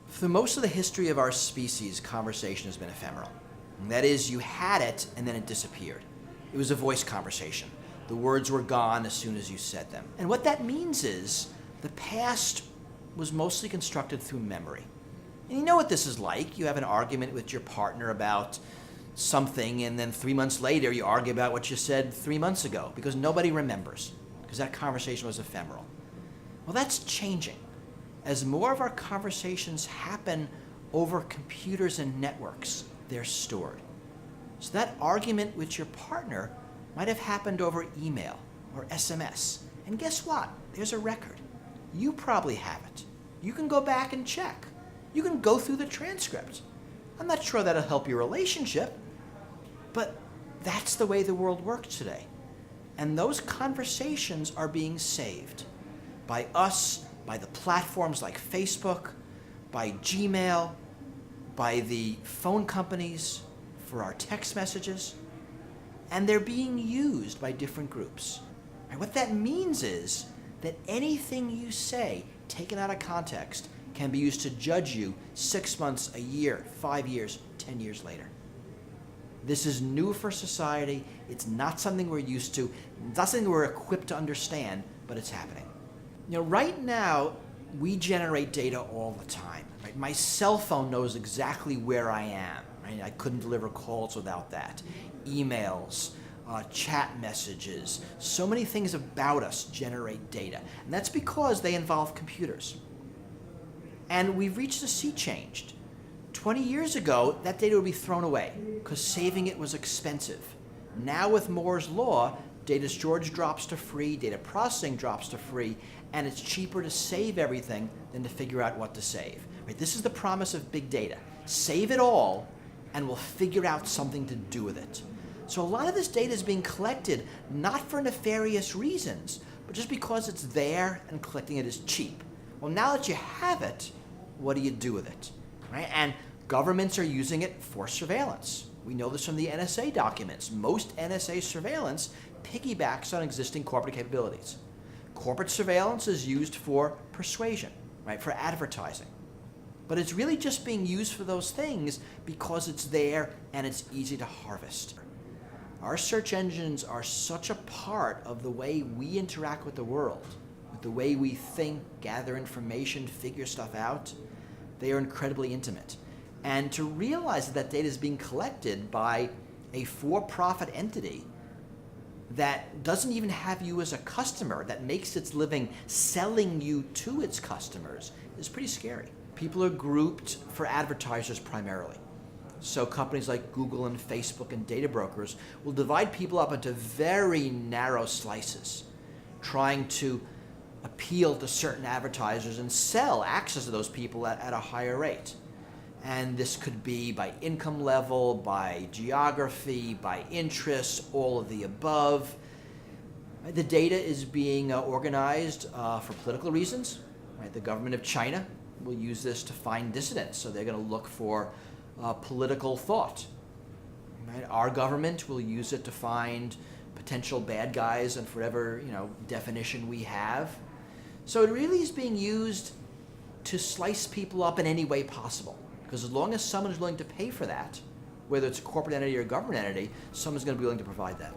For most of the history of our species, conversation has been ephemeral. That is, you had it and then it disappeared. It was a voice conversation. The words were gone as soon as you said them. And what that means is the past was mostly constructed through memory. And you know what this is like. You have an argument with your partner about something, and then 3 months later you argue about what you said 3 months ago because nobody remembers, because that conversation was ephemeral. Well, that's changing. As more of our conversations happen over computers and networks, they're stored. So that argument with your partner might have happened over email or SMS. And guess what? There's a record. You probably have it. You can go back and check. You can go through the transcript. I'm not sure that'll help your relationship, but that's the way the world works today. And those conversations are being saved by us, by the platforms like Facebook, by Gmail, by the phone companies for our text messages, and they're being used by different groups. And what that means is that anything you say, taken out of context, can be used to judge you 6 months, a year, 5 years, 10 years later. This is new for society. It's not something we're used to. It's not something we're equipped to understand, but it's happening. You know, right now, we generate data all the time. Right? My cell phone knows exactly where I am. Right? I couldn't deliver calls without that. Emails, chat messages, so many things about us generate data. And that's because they involve computers. And we've reached a sea change. 20 years ago, that data would be thrown away because saving it was expensive. Now with Moore's law, data storage drops to free, data processing drops to free, and it's cheaper to save everything than to figure out what to save. Right? This is the promise of big data. Save it all, and we'll figure out something to do with it. So a lot of this data is being collected not for nefarious reasons, but just because it's there and collecting it is cheap. Well, now that you have it, what do you do with it? Right? And governments are using it for surveillance. We know this from the NSA documents. Most NSA surveillance piggybacks on existing corporate capabilities. Corporate surveillance is used for persuasion, right, for advertising. But it's really just being used for those things because it's there and it's easy to harvest. Our search engines are such a part of the way we interact with the world, with the way we think, gather information, figure stuff out. They are incredibly intimate. And to realize that that data is being collected by a for-profit entity that doesn't even have you as a customer, that makes its living selling you to its customers, is pretty scary. People are grouped for advertisers primarily. So companies like Google and Facebook and data brokers will divide people up into very narrow slices, trying to appeal to certain advertisers and sell access to those people at a higher rate. And this could be by income level, by geography, by interests, all of the above. The data is being organized for political reasons. Right? The government of China will use this to find dissidents, so they're going to look for political thought. Right? Our government will use it to find potential bad guys and for whatever definition we have. So it really is being used to slice people up in any way possible. Because as long as someone is willing to pay for that, whether it's a corporate entity or a government entity, someone's going to be willing to provide that.